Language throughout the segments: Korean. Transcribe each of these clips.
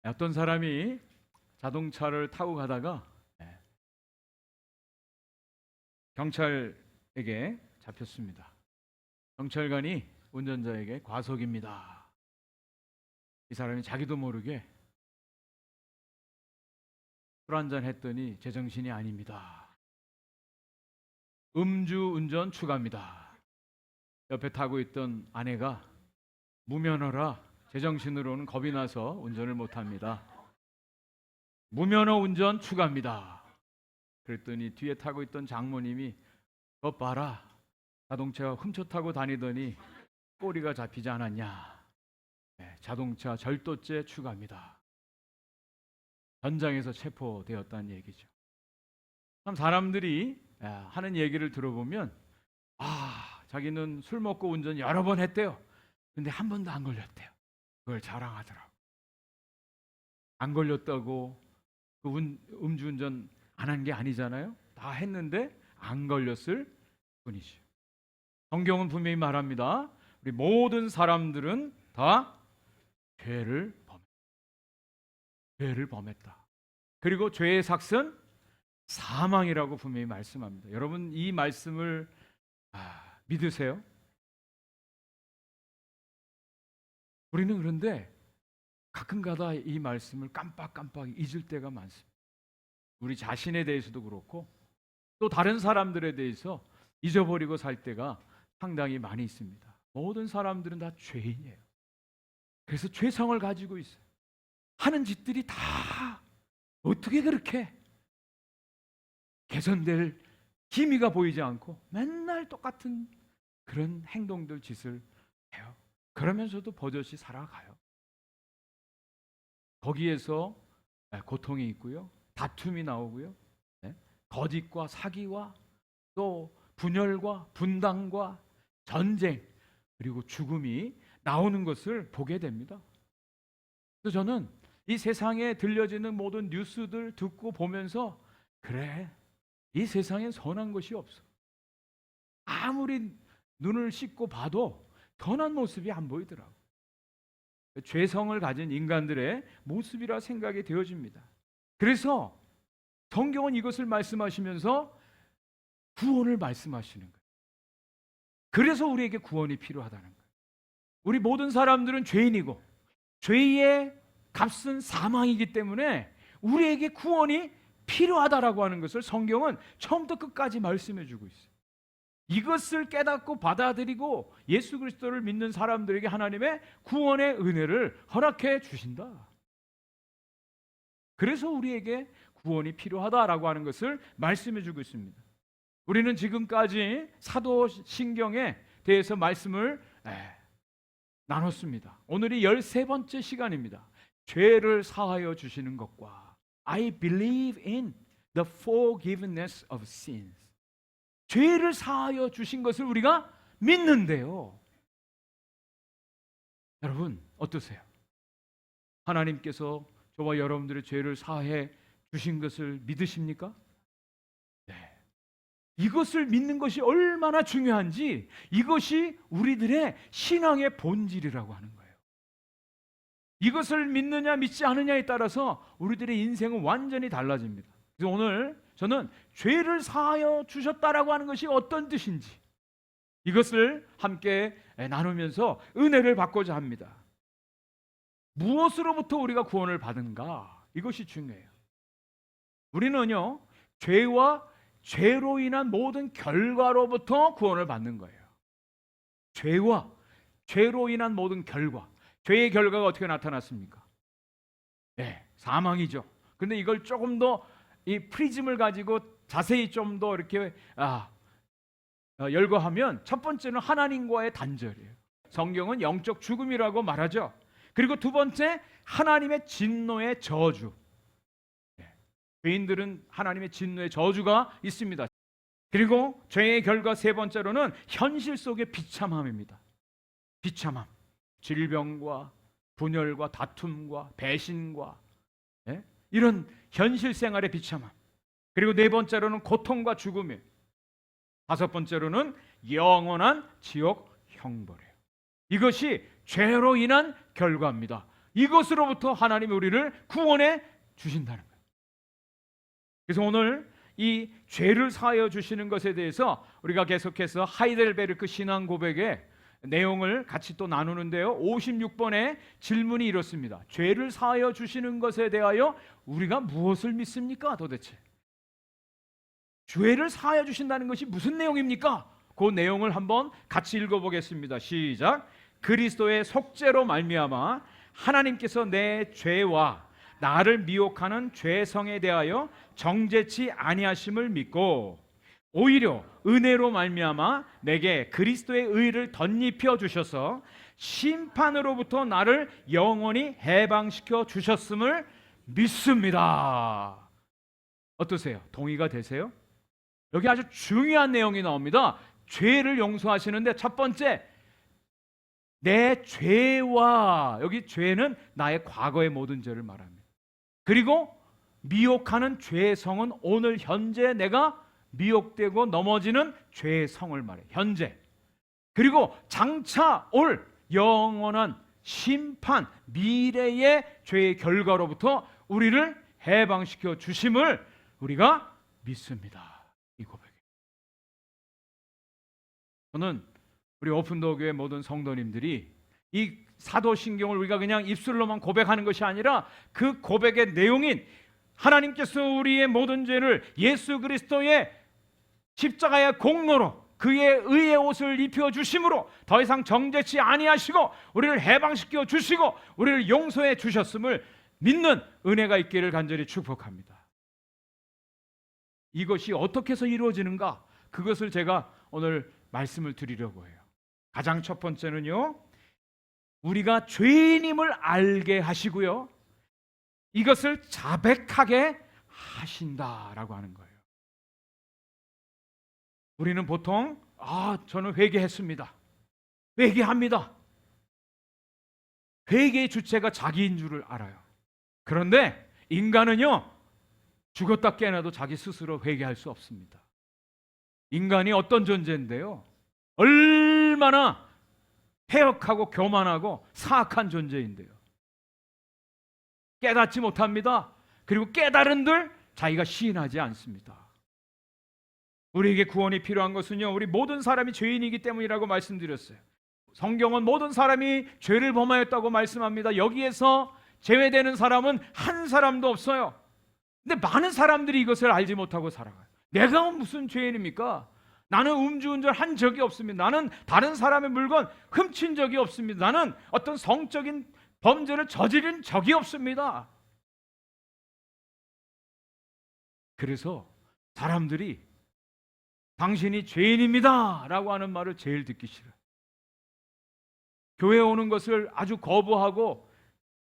어떤 사람이 자동차를 타고 가다가 경찰에게 잡혔습니다. 경찰관이 운전자에게 과속입니다. 이 사람이 자기도 모르게 술 한잔 했더니 제정신이 아닙니다. 음주운전 추가입니다. 옆에 타고 있던 아내가 무면허라 제정신으로는 겁이 나서 운전을 못합니다. 무면허 운전 추가입니다. 그랬더니 뒤에 타고 있던 장모님이 너 봐라, 자동차 훔쳐 타고 다니더니 꼬리가 잡히지 않았냐. 자동차 절도죄 추가입니다. 현장에서 체포되었다는 얘기죠. 참 사람들이 하는 얘기를 들어보면 자기는 술 먹고 운전 여러 번 했대요. 근데 한 번도 안 걸렸대요. 그걸 자랑하더라고. 안 걸렸다고 그 음주운전 안 한 게 아니잖아요. 다 했는데 안 걸렸을 뿐이죠. 성경은 분명히 말합니다. 우리 모든 사람들은 다 죄를 범했다. 그리고 죄의 삭은 사망이라고 분명히 말씀합니다. 여러분 이 말씀을 믿으세요? 우리는 그런데 가끔가다 이 말씀을 깜빡깜빡 잊을 때가 많습니다. 우리 자신에 대해서도 그렇고 또 다른 사람들에 대해서 잊어버리고 살 때가 상당히 많이 있습니다. 모든 사람들은 다 죄인이에요. 그래서 죄성을 가지고 있어요. 하는 짓들이 다 어떻게 그렇게 개선될 기미가 보이지 않고 맨날 똑같은 그런 행동들, 짓을 해요. 그러면서도 버젓이 살아가요. 거기에서 고통이 있고요, 다툼이 나오고요, 거짓과 사기와 또 분열과 분당과 전쟁 그리고 죽음이 나오는 것을 보게 됩니다. 그래서 저는 이 세상에 들려지는 모든 뉴스들 듣고 보면서 그래, 이 세상엔 선한 것이 없어. 아무리 눈을 씻고 봐도 선한 모습이 안 보이더라고. 죄성을 가진 인간들의 모습이라 생각이 되어집니다. 그래서 성경은 이것을 말씀하시면서 구원을 말씀하시는 거예요. 그래서 우리에게 구원이 필요하다는 거예요. 우리 모든 사람들은 죄인이고 죄의 값은 사망이기 때문에 우리에게 구원이 필요하다라고 하는 것을 성경은 처음부터 끝까지 말씀해 주고 있어요. 이것을 깨닫고 받아들이고 예수 그리스도를 믿는 사람들에게 하나님의 구원의 은혜를 허락해 주신다. 그래서 우리에게 구원이 필요하다라고 하는 것을 말씀해 주고 있습니다. 우리는 지금까지 사도신경에 대해서 말씀을 나눴습니다. 오늘이 13번째 시간입니다. 죄를 사하여 주시는 것과 I believe in the forgiveness of sins. 죄를 사하여 주신 것을 우리가 믿는데요. 여러분 어떠세요? 하나님께서 저와 여러분들의 죄를 사해 주신 것을 믿으십니까? 네. 이것을 믿는 것이 얼마나 중요한지 이것이 우리들의 신앙의 본질이라고 하는 거예요. 이것을 믿느냐 믿지 않느냐에 따라서 우리들의 인생은 완전히 달라집니다. 그래서 오늘 저는 죄를 사하여 주셨다라고 하는 것이 어떤 뜻인지 이것을 함께 나누면서 은혜를 받고자 합니다. 무엇으로부터 우리가 구원을 받은가? 이것이 중요해요. 우리는요, 죄와 죄로 인한 모든 결과로부터 구원을 받는 거예요. 죄와 죄로 인한 모든 결과. 죄의 결과가 어떻게 나타났습니까? 사망이죠. 근데 이걸 조금 더 이 프리즘을 가지고 자세히 좀 더 이렇게 열거하면 첫 번째는 하나님과의 단절이에요. 성경은 영적 죽음이라고 말하죠. 그리고 두 번째 하나님의 진노의 저주. 죄인들은 하나님의 진노의 저주가 있습니다. 그리고 죄의 결과 세 번째로는 현실 속의 비참함입니다. 비참함, 질병과 분열과 다툼과 배신과 이런 현실 생활의 비참함. 그리고 네 번째로는 고통과 죽음이에요. 다섯 번째로는 영원한 지옥 형벌이에요. 이것이 죄로 인한 결과입니다. 이것으로부터 하나님이 우리를 구원해 주신다는 거예요. 그래서 오늘 이 죄를 사하여 주시는 것에 대해서 우리가 계속해서 하이델베르크 신앙 고백의 내용을 같이 또 나누는데요. 56번의 질문이 이렇습니다. 죄를 사하여 주시는 것에 대하여 우리가 무엇을 믿습니까? 도대체 죄를 사하여 주신다는 것이 무슨 내용입니까? 그 내용을 한번 같이 읽어보겠습니다. 시작. 그리스도의 속죄로 말미암아 하나님께서 내 죄와 나를 미혹하는 죄성에 대하여 정죄치 아니하심을 믿고 오히려 은혜로 말미암아 내게 그리스도의 의를 덧입혀 주셔서 심판으로부터 나를 영원히 해방시켜 주셨음을 믿습니다. 어떠세요? 동의가 되세요? 여기 아주 중요한 내용이 나옵니다. 죄를 용서하시는데 첫 번째, 내 죄와, 여기 죄는 나의 과거의 모든 죄를 말합니다. 그리고 미혹하는 죄의 성은 오늘 현재 내가 미혹되고 넘어지는 죄의 성을 말해요. 현재. 그리고 장차 올 영원한 심판, 미래의 죄의 결과로부터 우리를 해방시켜 주심을 우리가 믿습니다. 이 고백이에요. 저는 우리 오픈도어 교회 모든 성도님들이 이 사도신경을 우리가 그냥 입술로만 고백하는 것이 아니라 그 고백의 내용인 하나님께서 우리의 모든 죄를 예수 그리스도의 십자가의 공로로 그의 의의 옷을 입혀 주심으로 더 이상 정죄치 아니하시고 우리를 해방시켜 주시고 우리를 용서해 주셨음을 믿는 은혜가 있기를 간절히 축복합니다. 이것이 어떻게 해서 이루어지는가? 그것을 제가 오늘 말씀을 드리려고 해요. 가장 첫 번째는요, 우리가 죄인임을 알게 하시고요, 이것을 자백하게 하신다라고 하는 거예요. 우리는 보통 저는 회개했습니다, 회개합니다. 회개의 주체가 자기인 줄을 알아요. 그런데 인간은요, 죽었다 깨어나도 자기 스스로 회개할 수 없습니다. 인간이 어떤 존재인데요, 얼마나 패역하고 교만하고 사악한 존재인데요, 깨닫지 못합니다. 그리고 깨달은들 자기가 시인하지 않습니다. 우리에게 구원이 필요한 것은요, 우리 모든 사람이 죄인이기 때문이라고 말씀드렸어요. 성경은 모든 사람이 죄를 범하였다고 말씀합니다. 여기에서 제외되는 사람은 한 사람도 없어요. 근데 많은 사람들이 이것을 알지 못하고 살아가요. 내가 무슨 죄인입니까? 나는 음주운전 한 적이 없습니다. 나는 다른 사람의 물건 훔친 적이 없습니다. 나는 어떤 성적인 범죄를 저지른 적이 없습니다. 그래서 사람들이 당신이 죄인입니다 라고 하는 말을 제일 듣기 싫어요. 교회에 오는 것을 아주 거부하고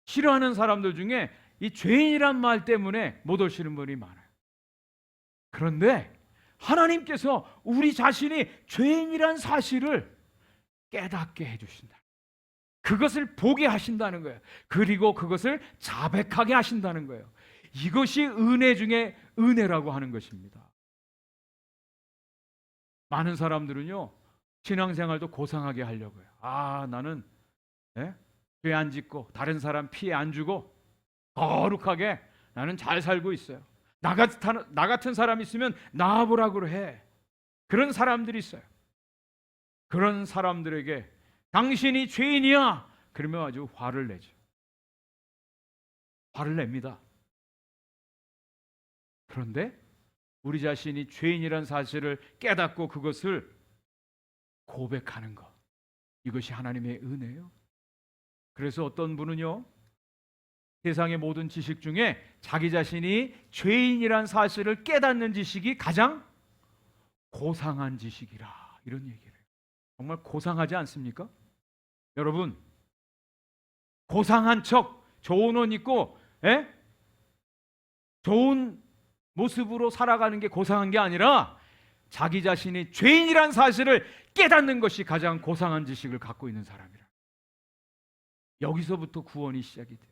싫어하는 사람들 중에 이 죄인이란 말 때문에 못 오시는 분이 많아요. 그런데 하나님께서 우리 자신이 죄인이란 사실을 깨닫게 해주신다. 그것을 보게 하신다는 거예요. 그리고 그것을 자백하게 하신다는 거예요. 이것이 은혜 중에 은혜라고 하는 것입니다. 많은 사람들은요, 신앙생활도 고상하게 하려고요. 나는 죄 안 짓고 다른 사람 피해 안 주고 거룩하게 나는 잘 살고 있어요. 나 같은 사람 있으면 나와보라고 해. 그런 사람들이 있어요. 그런 사람들에게 당신이 죄인이야 그러면 아주 화를 내죠. 화를 냅니다. 그런데 우리 자신이 죄인이란 사실을 깨닫고 그것을 고백하는 것, 이것이 하나님의 은혜예요. 그래서 어떤 분은요, 세상의 모든 지식 중에 자기 자신이 죄인이란 사실을 깨닫는 지식이 가장 고상한 지식이라, 이런 얘기를 해요. 정말 고상하지 않습니까? 여러분, 고상한 척 좋은 옷 입고 좋은 모습으로 살아가는 게 고상한 게 아니라 자기 자신이 죄인이란 사실을 깨닫는 것이 가장 고상한 지식을 갖고 있는 사람이라. 여기서부터 구원이 시작이 돼요.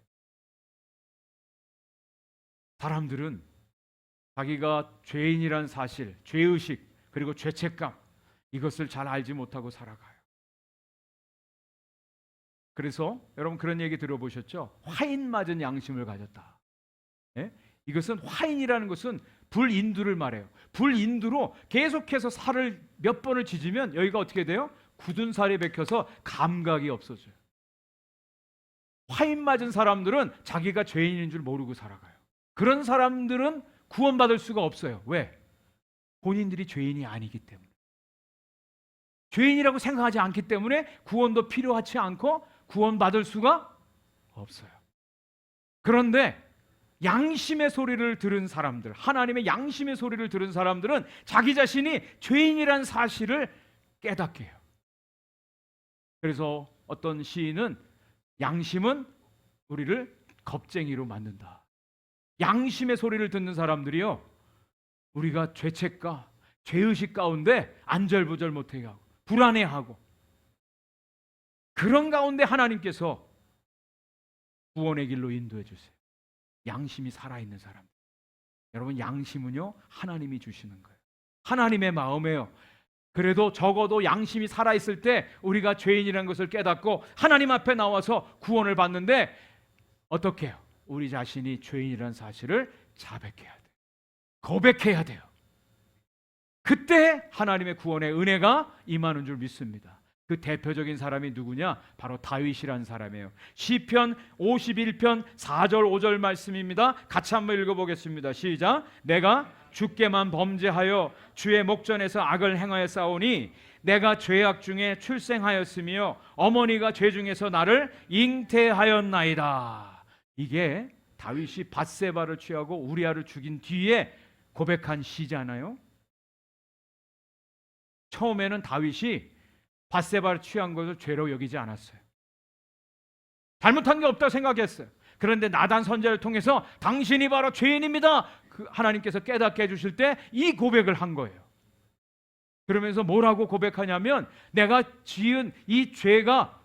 사람들은 자기가 죄인이란 사실, 죄의식, 그리고 죄책감, 이것을 잘 알지 못하고 살아가요. 그래서 여러분 그런 얘기 들어보셨죠? 화인 맞은 양심을 가졌다. 예? 이것은 화인이라는 것은 불인두를 말해요. 불인두로 계속해서 살을 몇 번을 찢으면 여기가 어떻게 돼요? 굳은 살이 bek혀서 감각이 없어져요. 화인 맞은 사람들은 자기가 죄인인 줄 모르고 살아가요. 그런 사람들은 구원받을 수가 없어요. 왜? 본인들이 죄인이 아니기 때문에. 죄인이라고 생각하지 않기 때문에 구원도 필요하지 않고 구원받을 수가 없어요. 그런데 양심의 소리를 들은 사람들, 하나님의 양심의 소리를 들은 사람들은 자기 자신이 죄인이란 사실을 깨닫게 해요. 그래서 어떤 시인은 양심은 우리를 겁쟁이로 만든다. 양심의 소리를 듣는 사람들이요, 우리가 죄책과 죄의식 가운데 안절부절 못하게 하고 불안해하고, 그런 가운데 하나님께서 구원의 길로 인도해 주세요. 양심이 살아있는 사람. 여러분, 양심은요 하나님이 주시는 거예요. 하나님의 마음이에요. 그래도 적어도 양심이 살아있을 때 우리가 죄인이라는 것을 깨닫고 하나님 앞에 나와서 구원을 받는데, 어떻게 해요? 우리 자신이 죄인이라는 사실을 자백해야 돼요. 고백해야 돼요. 그때 하나님의 구원의 은혜가 임하는 줄 믿습니다. 그 대표적인 사람이 누구냐? 바로 다윗이라는 사람이에요. 시편 51편 4절 5절 말씀입니다. 같이 한번 읽어보겠습니다. 시작. 내가 주께만 범죄하여 주의 목전에서 악을 행하였사오니 내가 죄악 중에 출생하였으며 어머니가 죄 중에서 나를 잉태하였나이다. 이게 다윗이 밧세바를 취하고 우리아를 죽인 뒤에 고백한 시잖아요. 처음에는 다윗이 밧세바를 취한 것을 죄로 여기지 않았어요. 잘못한 게 없다고 생각했어요. 그런데 나단 선지자를 통해서 당신이 바로 죄인입니다, 하나님께서 깨닫게 해주실 때 이 고백을 한 거예요. 그러면서 뭐라고 고백하냐면, 내가 지은 이 죄가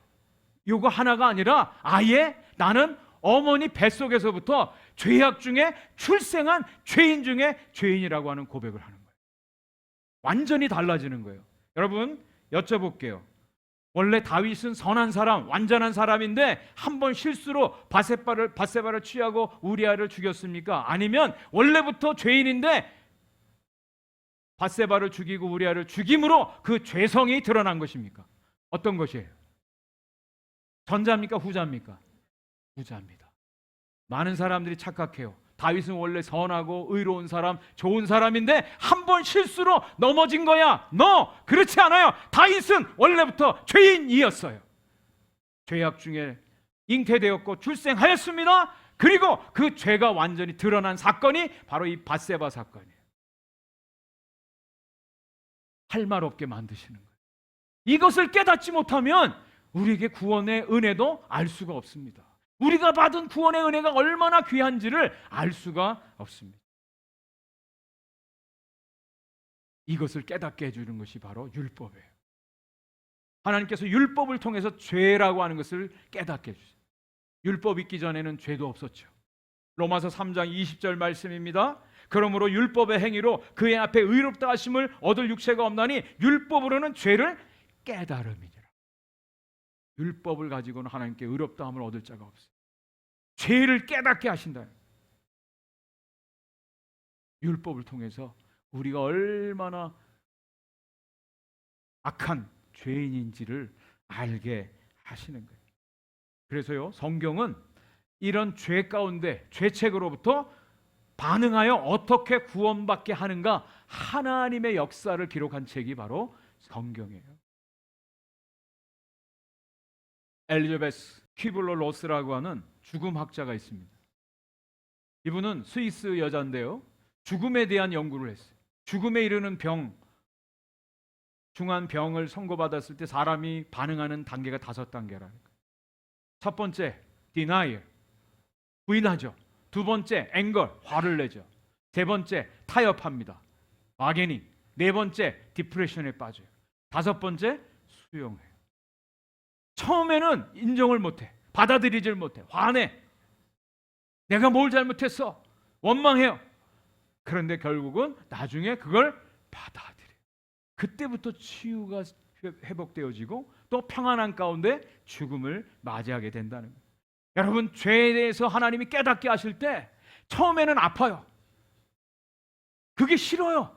요거 하나가 아니라 아예 나는 어머니 뱃속에서부터 죄악 중에 출생한 죄인 중에 죄인이라고 하는 고백을 하는 거예요. 완전히 달라지는 거예요. 여러분, 여쭤볼게요. 원래 다윗은 선한 사람, 완전한 사람인데 한 번 실수로 밧세바를 취하고 우리아를 죽였습니까? 아니면 원래부터 죄인인데 밧세바를 죽이고 우리아를 죽임으로 그 죄성이 드러난 것입니까? 어떤 것이에요? 전자입니까? 후자입니까? 후자입니다. 많은 사람들이 착각해요. 다윗은 원래 선하고 의로운 사람, 좋은 사람인데 한 번 실수로 넘어진 거야. 그렇지 않아요. 다윗은 원래부터 죄인이었어요. 죄악 중에 잉태되었고 출생하였습니다. 그리고 그 죄가 완전히 드러난 사건이 바로 이 밧세바 사건이에요. 할 말 없게 만드시는 거예요. 이것을 깨닫지 못하면 우리에게 구원의 은혜도 알 수가 없습니다. 우리가 받은 구원의 은혜가 얼마나 귀한지를 알 수가 없습니다. 이것을 깨닫게 해주는 것이 바로 율법이에요. 하나님께서 율법을 통해서 죄라고 하는 것을 깨닫게 해주세요. 율법 있기 전에는 죄도 없었죠. 로마서 3장 20절 말씀입니다. 그러므로 율법의 행위로 그의 앞에 의롭다 하심을 얻을 육체가 없나니 율법으로는 죄를 깨달음이니라. 율법을 가지고는 하나님께 의롭다함을 얻을 자가 없어요. 죄를 깨닫게 하신다. 율법을 통해서 우리가 얼마나 악한 죄인인지를 알게 하시는 거예요. 그래서요, 성경은 이런 죄 가운데, 죄책으로부터 반응하여 어떻게 구원받게 하는가, 하나님의 역사를 기록한 책이 바로 성경이에요. 엘리자베스 퀴블러 로스라고 하는 죽음학자가 있습니다. 이분은 스위스 여자인데요, 죽음에 대한 연구를 했어요. 죽음에 이르는 병, 중한 병을 선고받았을 때 사람이 반응하는 단계가 5단계라는 거예요. 첫 번째, denial, 부인하죠. 두 번째, anger, 화를 내죠. 세 번째, 타협합니다, bargaining. 네 번째, 디프레션에 빠져요. 다섯 번째, 수용해요. 처음에는 인정을 못해, 받아들이질 못해, 화내, 내가 뭘 잘못했어, 원망해요. 그런데 결국은 나중에 그걸 받아들여요. 그때부터 치유가 회복되어지고 또 평안한 가운데 죽음을 맞이하게 된다는 거예요. 여러분, 죄에 대해서 하나님이 깨닫게 하실 때 처음에는 아파요. 그게 싫어요.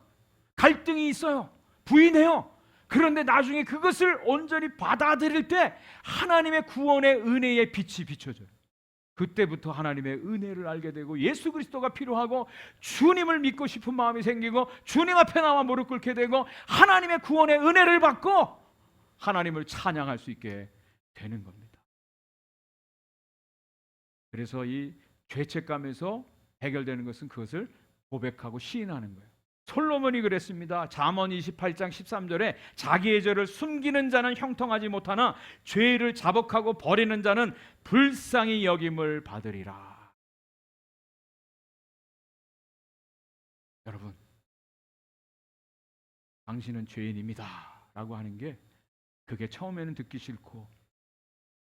갈등이 있어요. 부인해요. 그런데 나중에 그것을 온전히 받아들일 때 하나님의 구원의 은혜의 빛이 비춰져요. 그때부터 하나님의 은혜를 알게 되고 예수 그리스도가 필요하고 주님을 믿고 싶은 마음이 생기고 주님 앞에 나와 무릎 꿇게 되고 하나님의 구원의 은혜를 받고 하나님을 찬양할 수 있게 되는 겁니다. 그래서 이 죄책감에서 해결되는 것은 그것을 고백하고 시인하는 거예요. 솔로몬이 그랬습니다. 잠언 28장 13절에 자기의 죄를 숨기는 자는 형통하지 못하나 죄를 자복하고 버리는 자는 불쌍히 여김을 받으리라. 여러분, 당신은 죄인입니다 라고 하는 게 그게 처음에는 듣기 싫고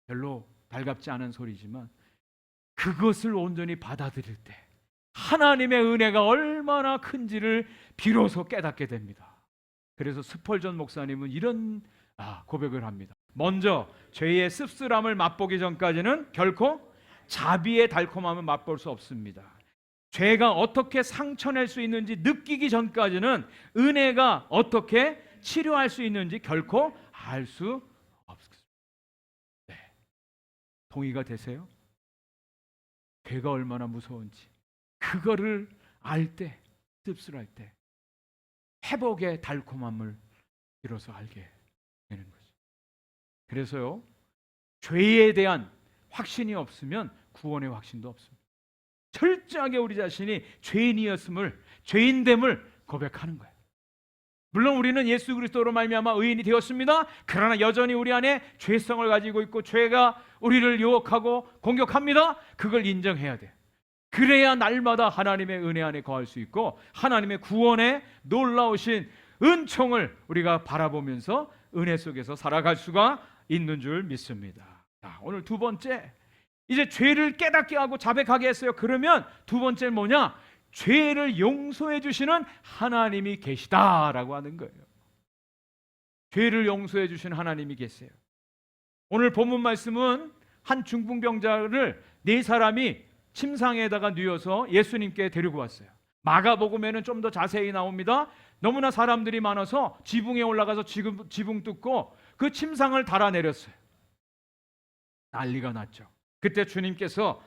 별로 달갑지 않은 소리지만 그것을 온전히 받아들일 때 하나님의 은혜가 얼마나 큰지를 비로소 깨닫게 됩니다. 그래서 스펄전 목사님은 이런 고백을 합니다. 먼저 죄의 씁쓸함을 맛보기 전까지는 결코 자비의 달콤함을 맛볼 수 없습니다. 죄가 어떻게 상처낼 수 있는지 느끼기 전까지는 은혜가 어떻게 치료할 수 있는지 결코 알 수 없습니다. 네. 동의가 되세요? 죄가 얼마나 무서운지 그거를 알 때, 씁쓸할 때 회복의 달콤함을 비로소 알게 되는 거죠. 그래서요, 죄에 대한 확신이 없으면 구원의 확신도 없습니다. 철저하게 우리 자신이 죄인이었음을, 죄인됨을 고백하는 거예요. 물론 우리는 예수 그리스도로 말미암아 의인이 되었습니다. 그러나 여전히 우리 안에 죄성을 가지고 있고 죄가 우리를 유혹하고 공격합니다. 그걸 인정해야 돼요. 그래야 날마다 하나님의 은혜 안에 거할 수 있고 하나님의 구원의 놀라우신 은총을 우리가 바라보면서 은혜 속에서 살아갈 수가 있는 줄 믿습니다. 자, 오늘 두 번째, 이제 죄를 깨닫게 하고 자백하게 했어요. 그러면 두 번째는 뭐냐? 죄를 용서해 주시는 하나님이 계시다라고 하는 거예요. 죄를 용서해 주시는 하나님이 계세요. 오늘 본문 말씀은 한 중풍병자를 네 사람이 침상에다가 누워서 예수님께 데리고 왔어요. 마가복음에는 좀 더 자세히 나옵니다. 너무나 사람들이 많아서 지붕에 올라가서 지붕 뚫고 그 침상을 달아내렸어요. 난리가 났죠. 그때 주님께서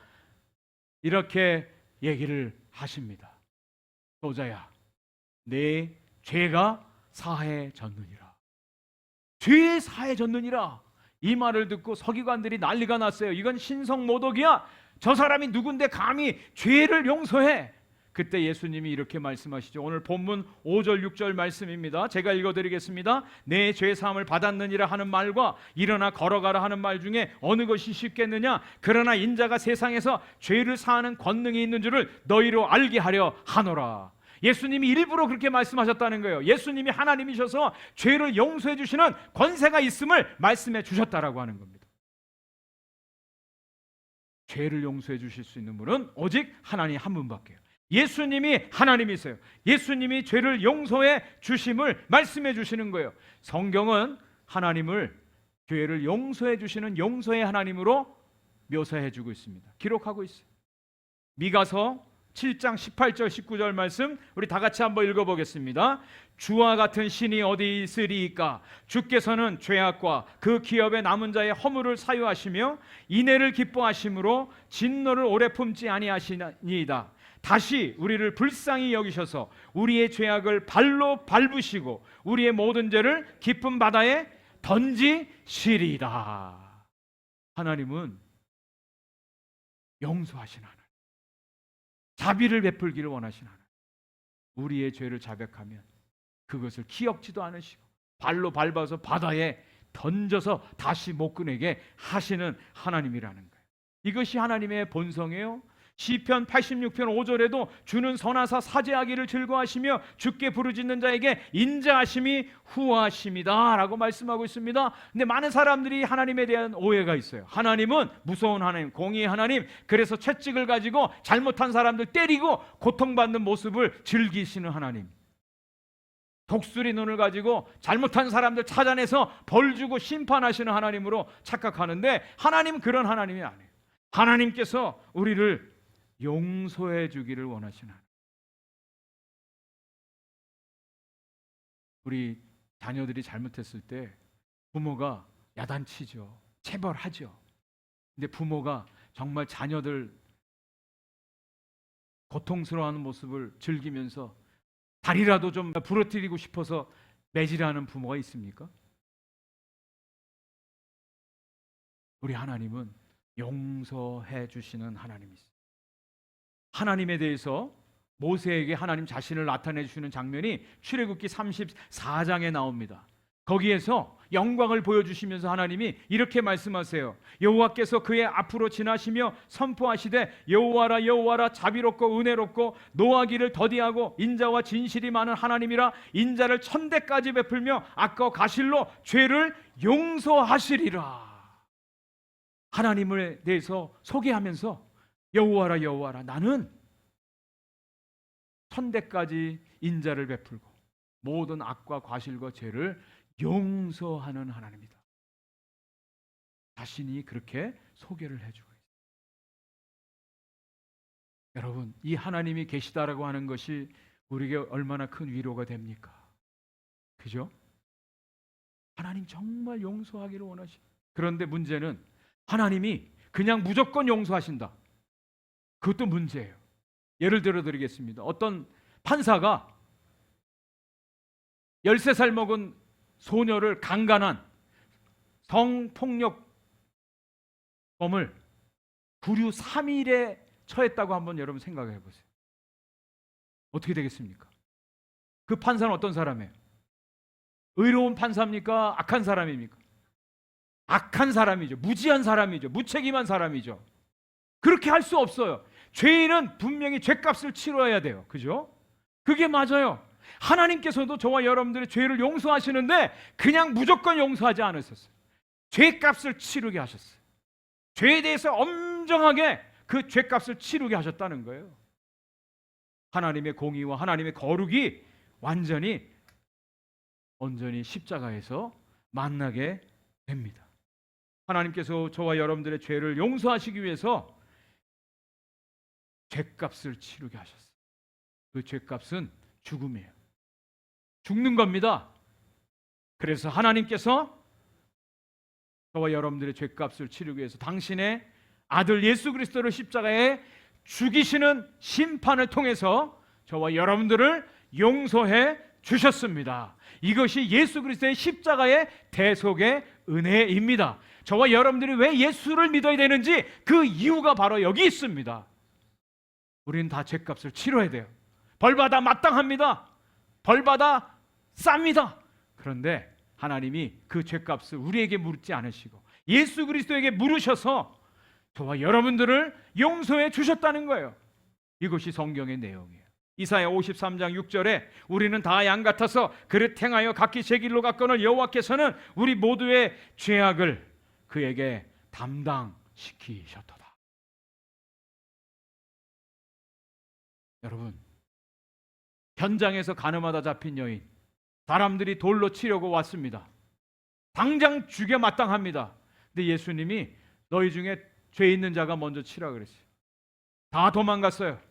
이렇게 얘기를 하십니다. 소자야, 내 죄가 사해졌느니라. 죄 사해졌느니라. 이 말을 듣고 서기관들이 난리가 났어요. 이건 신성모독이야. 저 사람이 누군데 감히 죄를 용서해? 그때 예수님이 이렇게 말씀하시죠. 오늘 본문 5절 6절 말씀입니다. 제가 읽어드리겠습니다. 내 죄사함을 받았느니라 하는 말과 일어나 걸어가라 하는 말 중에 어느 것이 쉽겠느냐? 그러나 인자가 세상에서 죄를 사하는 권능이 있는 줄을 너희로 알게 하려 하노라. 예수님이 일부러 그렇게 말씀하셨다는 거예요. 예수님이 하나님이셔서 죄를 용서해 주시는 권세가 있음을 말씀해 주셨다라고 하는 겁니다. 죄를 용서해 주실 수 있는 분은 오직 하나님 한 분밖에요. 예수님이 하나님이세요. 예수님이 죄를 용서해 주심을 말씀해 주시는 거예요. 성경은 하나님을 죄를 용서해 주시는 용서의 하나님으로 묘사해 주고 있습니다. 기록하고 있어요. 미가서 7장 18절 19절 말씀 우리 다 같이 한번 읽어보겠습니다. 주와 같은 신이 어디 있으리이까? 주께서는 죄악과 그 기업에 남은 자의 허물을 사유하시며 인애를 기뻐하심으로 진노를 오래 품지 아니하시니이다. 다시 우리를 불쌍히 여기셔서 우리의 죄악을 발로 밟으시고 우리의 모든 죄를 깊은 바다에 던지시리이다. 하나님은 용서하신 하나님, 자비를 베풀기를 원하신 하나님. 우리의 죄를 자백하면 그것을 기억지도 않으시고 발로 밟아서 바다에 던져서 다시 못 꺼내게 하시는 하나님이라는 거예요. 이것이 하나님의 본성이에요. 시편 86편 5절에도 주는 선하사 사죄하기를 즐거워하시며 주께 부르짖는 자에게 인자하심이 후하심이다 라고 말씀하고 있습니다. 근데 많은 사람들이 하나님에 대한 오해가 있어요. 하나님은 무서운 하나님, 공의의 하나님, 그래서 채찍을 가지고 잘못한 사람들 때리고 고통받는 모습을 즐기시는 하나님. 독수리 눈을 가지고 잘못한 사람들 찾아내서 벌 주고 심판하시는 하나님으로 착각하는데, 하나님은 그런 하나님이 아니에요. 하나님께서 우리를 용서해 주기를 원하시는 하나님. 우리 자녀들이 잘못했을 때 부모가 야단치죠. 체벌하죠. 근데 부모가 정말 자녀들 고통스러워하는 모습을 즐기면서 다리라도 좀 부러뜨리고 싶어서 매질하는 부모가 있습니까? 우리 하나님은 용서해 주시는 하나님이세요. 하나님에 대해서 모세에게 하나님 자신을 나타내 주시는 장면이 출애굽기 34장에 나옵니다. 거기에서 영광을 보여주시면서 하나님이 이렇게 말씀하세요. 여호와께서 그의 앞으로 지나시며 선포하시되 여호와라 여호와라 자비롭고 은혜롭고 노하기를 더디하고 인자와 진실이 많은 하나님이라, 인자를 천대까지 베풀며 악과 과실로 죄를 용서하시리라. 하나님에 대해서 소개하면서 여호와라 여호와라, 나는 천대까지 인자를 베풀고 모든 악과 과실과 죄를 용서하는 하나님이다. 자신이 그렇게 소개를 해주고 있습니다. 여러분, 이 하나님이 계시다라고 하는 것이 우리에게 얼마나 큰 위로가 됩니까? 그죠? 하나님 정말 용서하기를 원하십니다. 그런데 문제는 하나님이 그냥 무조건 용서하신다. 그것도 문제예요. 예를 들어 드리겠습니다. 어떤 판사가 13살 먹은 소녀를 강간한 성폭력범을 구류 3일에 처했다고 한번 여러분 생각해 보세요. 어떻게 되겠습니까? 그 판사는 어떤 사람이에요? 의로운 판사입니까? 악한 사람입니까? 악한 사람이죠. 무지한 사람이죠. 무책임한 사람이죠. 그렇게 할 수 없어요. 죄인은 분명히 죄값을 치러야 돼요. 그죠? 그게 맞아요. 하나님께서도 저와 여러분들의 죄를 용서하시는데 그냥 무조건 용서하지 않으셨어요. 죄값을 치르게 하셨어요. 죄에 대해서 엄정하게 그 죄값을 치르게 하셨다는 거예요. 하나님의 공의와 하나님의 거룩이 온전히 십자가에서 만나게 됩니다. 하나님께서 저와 여러분들의 죄를 용서하시기 위해서 죄값을 치르게 하셨어요. 그 죄값은 죽음이에요. 죽는 겁니다. 그래서 하나님께서 저와 여러분들의 죄값을 치르기 위해서 당신의 아들 예수 그리스도를 십자가에 죽이시는 심판을 통해서 저와 여러분들을 용서해 주셨습니다. 이것이 예수 그리스도의 십자가의 대속의 은혜입니다. 저와 여러분들이 왜 예수를 믿어야 되는지 그 이유가 바로 여기 있습니다. 우리는 다 죄값을 치러야 돼요. 벌받아 마땅합니다. 벌받아 쌉니다. 그런데 하나님이 그 죄값을 우리에게 물지 않으시고 예수 그리스도에게 물으셔서 저와 여러분들을 용서해 주셨다는 거예요. 이것이 성경의 내용이에요. 이사야 53장 6절에 우리는 다 양 같아서 그릇 행하여 각기 제 길로 갔거늘 여호와께서는 우리 모두의 죄악을 그에게 담당시키셨도다. 여러분, 현장에서 가늠하다 잡힌 여인, 사람들이 돌로 치려고 왔습니다. 당장 죽여 마땅합니다. 근데 예수님이 너희 중에 죄 있는 자가 먼저 치라 그랬어요. 다 도망갔어요.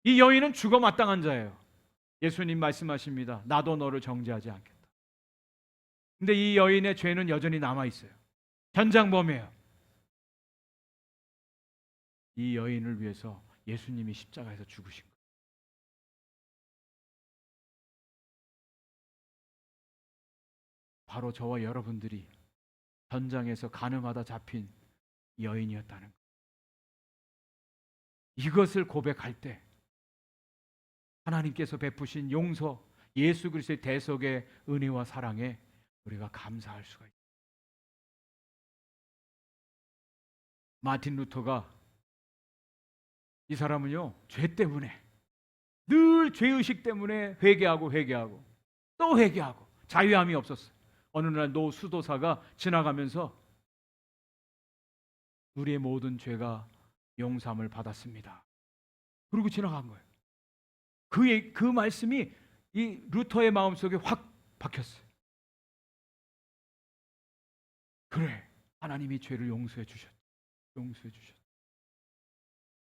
이 여인은 죽어 마땅한 자예요. 예수님 말씀하십니다. 나도 너를 정죄하지 않겠다. 근데 이 여인의 죄는 여전히 남아있어요. 현장범이에요. 이 여인을 위해서 예수님이 십자가에서 죽으신 거예요. 바로 저와 여러분들이 현장에서 가늠하다 잡힌 여인이었다는 거예요. 이것을 고백할 때 하나님께서 베푸신 용서, 예수 그리스도의 대속의 은혜와 사랑에 우리가 감사할 수가 있습니다. 마틴 루터가, 이 사람은요, 죄 때문에 늘 죄의식 때문에 회개하고 또 회개하고 자유함이 없었어요. 어느 날 노 수도사가 지나가면서 우리의 모든 죄가 용서함을 받았습니다. 그리고 지나간 거예요. 그 말씀이 이 루터의 마음속에 확 박혔어요. 그래, 하나님이 죄를 용서해 주셨다. 용서해 주셨다.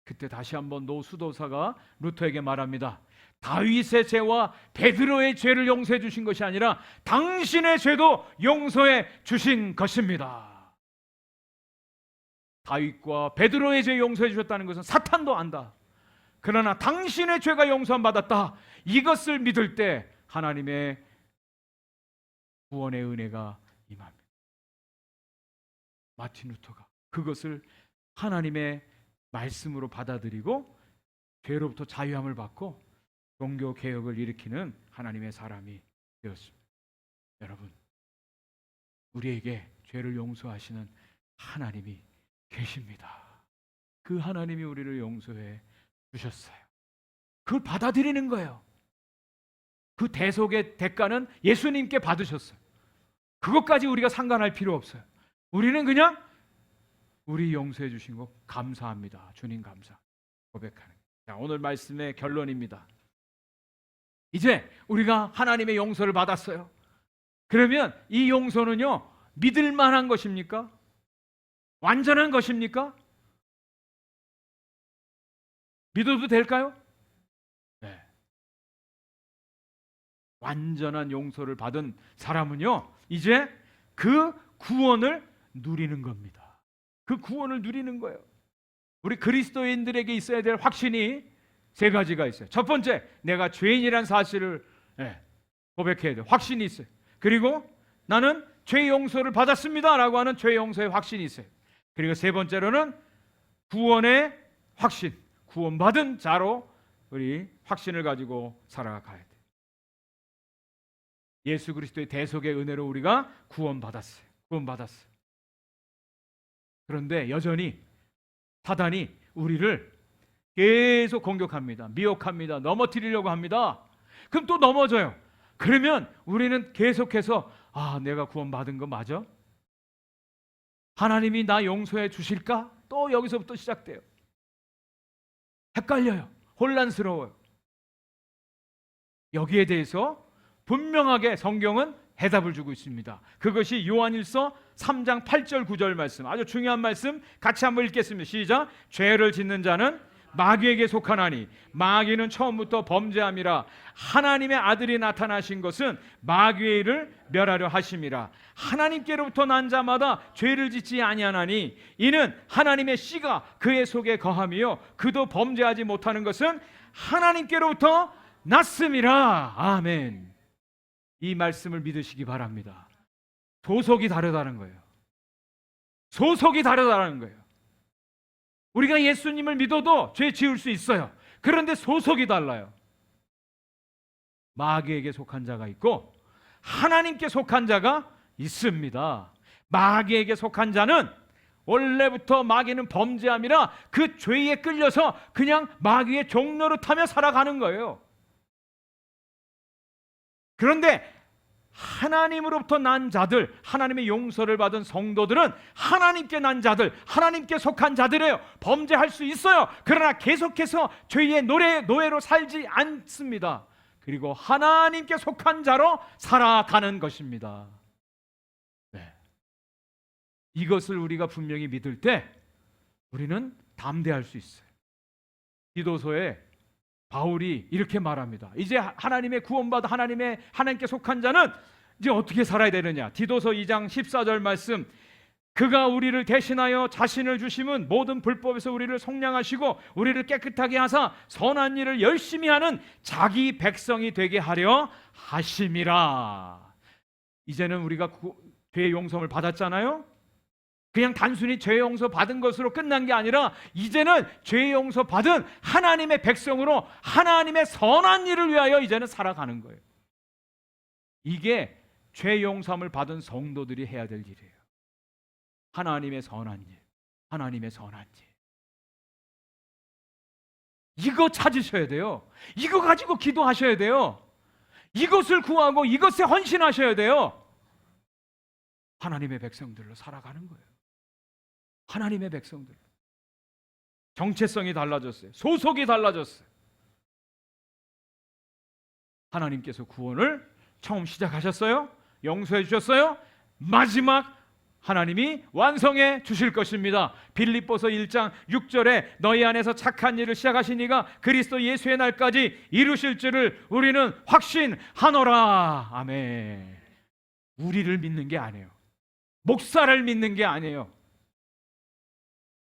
그때 다시 한번 노수도사가 루터에게 말합니다. 다윗의 죄와 베드로의 죄를 용서해 주신 것이 아니라 당신의 죄도 용서해 주신 것입니다. 다윗과 베드로의 죄 용서해 주셨다는 것은 사탄도 안다. 그러나 당신의 죄가 용서함 받았다. 이것을 믿을 때 하나님의 구원의 은혜가 임합니다. 마틴 루터가 그것을 하나님의 말씀으로 받아들이고 죄로부터 자유함을 받고 종교 개혁을 일으키는 하나님의 사람이 되었습니다. 여러분, 우리에게 죄를 용서하시는 하나님이 계십니다. 그 하나님이 우리를 용서해 주셨어요. 그걸 받아들이는 거예요. 그 대속의 대가는 예수님께 받으셨어요. 그것까지 우리가 상관할 필요 없어요. 우리는 그냥 우리 용서해 주신 거 감사합니다. 주님 감사 고백하는 거예요. 자, 오늘 말씀의 결론입니다. 이제 우리가 하나님의 용서를 받았어요. 그러면 이 용서는요, 믿을 만한 것입니까? 완전한 것입니까? 믿어도 될까요? 네. 완전한 용서를 받은 사람은요, 이제 그 구원을 누리는 겁니다. 그 구원을 누리는 거예요. 우리 그리스도인들에게 있어야 될 확신이 세 가지가 있어요. 첫 번째, 내가 죄인이란 사실을 고백해야 돼요. 확신이 있어요. 그리고 나는 죄 용서를 받았습니다 라고 하는 죄 용서의 확신이 있어요. 그리고 세 번째로는 구원의 확신, 구원받은 자로 우리 확신을 가지고 살아가야 돼요. 예수 그리스도의 대속의 은혜로 우리가 구원받았어요. 구원받았어요. 그런데 여전히 사단이 우리를 계속 공격합니다. 미혹합니다. 넘어뜨리려고 합니다. 그럼 또 넘어져요. 그러면 우리는 계속해서 내가 구원받은 거 맞아? 하나님이 나 용서해 주실까? 또 여기서부터 시작돼요. 헷갈려요. 혼란스러워요. 여기에 대해서 분명하게 성경은 해답을 주고 있습니다. 그것이 요한일서 3장 8절 9절 말씀, 아주 중요한 말씀 같이 한번 읽겠습니다. 시작. 죄를 짓는 자는 마귀에게 속하나니 마귀는 처음부터 범죄함이라. 하나님의 아들이 나타나신 것은 마귀의 일을 멸하려 하심이라. 하나님께로부터 난 자마다 죄를 짓지 아니하나니 이는 하나님의 씨가 그의 속에 거함이요 그도 범죄하지 못하는 것은 하나님께로부터 났음이라. 아멘. 이 말씀을 믿으시기 바랍니다. 소속이 다르다는 거예요. 소속이 다르다는 거예요. 우리가 예수님을 믿어도 죄 지을 수 있어요. 그런데 소속이 달라요. 마귀에게 속한 자가 있고 하나님께 속한 자가 있습니다. 마귀에게 속한 자는 원래부터 마귀는 범죄함이라 그 죄에 끌려서 그냥 마귀의 종로를 타며 살아가는 거예요. 그런데 하나님으로부터 난 자들, 하나님의 용서를 받은 성도들은 하나님께 난 자들, 하나님께 속한 자들이에요. 범죄할 수 있어요. 그러나 계속해서 죄의 노예로 살지 않습니다. 그리고 하나님께 속한 자로 살아가는 것입니다. 네. 이것을 우리가 분명히 믿을 때 우리는 담대할 수 있어요. 디도서에 바울이 이렇게 말합니다. 이제 하나님의 구원받아 하나님께 속한 자는 이제 어떻게 살아야 되느냐. 디도서 2장 14절 말씀, 그가 우리를 대신하여 자신을 주심은 모든 불법에서 우리를 속량하시고 우리를 깨끗하게 하사 선한 일을 열심히 하는 자기 백성이 되게 하려 하심이라. 이제는 우리가 죄의 용서를 받았잖아요. 그냥 단순히 죄 용서 받은 것으로 끝난 게 아니라 이제는 죄 용서 받은 하나님의 백성으로 하나님의 선한 일을 위하여 이제는 살아가는 거예요. 이게 죄 용서함을 받은 성도들이 해야 될 일이에요. 하나님의 선한 일, 하나님의 선한 일. 이거 찾으셔야 돼요. 이거 가지고 기도하셔야 돼요. 이것을 구하고 이것에 헌신하셔야 돼요. 하나님의 백성들로 살아가는 거예요. 하나님의 백성들. 정체성이 달라졌어요. 소속이 달라졌어요. 하나님께서 구원을 처음 시작하셨어요. 용서해 주셨어요. 마지막 하나님이 완성해 주실 것입니다. 빌립보서 1장 6절에 너희 안에서 착한 일을 시작하신 이가 그리스도 예수의 날까지 이루실 줄을 우리는 확신하노라. 아멘. 우리를 믿는 게 아니에요. 목사를 믿는 게 아니에요.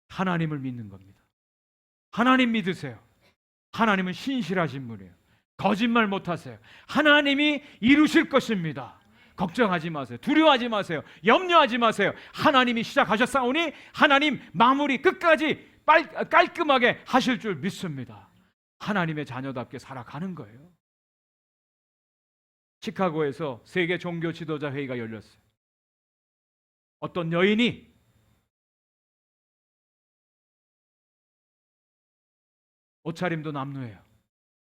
하나님을 믿는 겁니다. 하나님 믿으세요. 하나님은 신실하신 분이에요. 거짓말 못하세요. 하나님이 이루실 것입니다. 걱정하지 마세요. 두려워하지 마세요. 염려하지 마세요. 하나님이 시작하셨사오니 하나님 마무리 끝까지 깔끔하게 하실 줄 믿습니다. 하나님의 자녀답게 살아가는 거예요. 시카고에서 세계 종교 지도자 회의가 열렸어요. 어떤 여인이 옷차림도 남루해요.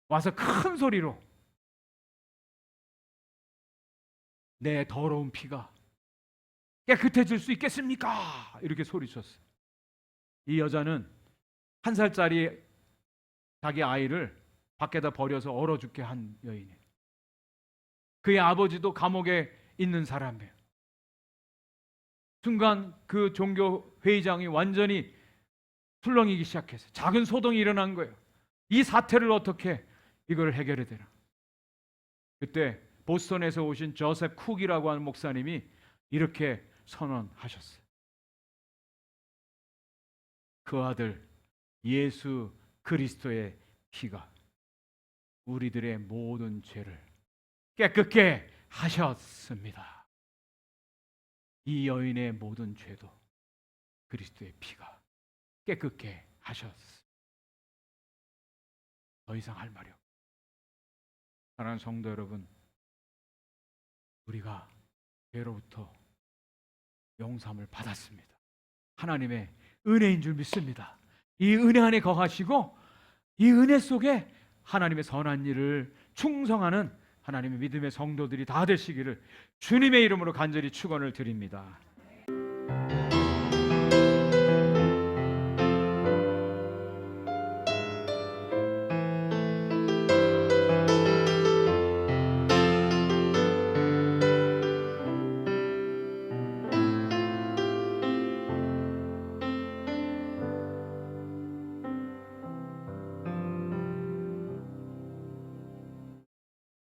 와서 큰 소리로 내 더러운 피가 깨끗해질 수 있겠습니까? 이렇게 소리쳤어요. 이 여자는 1살짜리 자기 아이를 밖에다 버려서 얼어 죽게 한 여인이에요. 그의 아버지도 감옥에 있는 사람이에요. 순간 그 종교 회의장이 완전히 술렁이기 시작했어요. 작은 소동이 일어난 거예요. 이 사태를 어떻게 이걸 해결해야 되나? 그때 보스턴에서 오신 조셉 쿡이라고 하는 목사님이 이렇게 선언하셨어요. 그 아들 예수 그리스도의 피가 우리들의 모든 죄를 깨끗게 하셨습니다. 이 여인의 모든 죄도 그리스도의 피가 깨끗게 하셨습니다. 더 이상 할 말이 없습니다. 사랑하는 성도 여러분, 우리가 죄로부터 용서함을 받았습니다. 하나님의 은혜인 줄 믿습니다. 이 은혜 안에 거하시고 이 은혜 속에 하나님의 선한 일을 충성하는 하나님의 믿음의 성도들이 다 되시기를 주님의 이름으로 간절히 축원을 드립니다.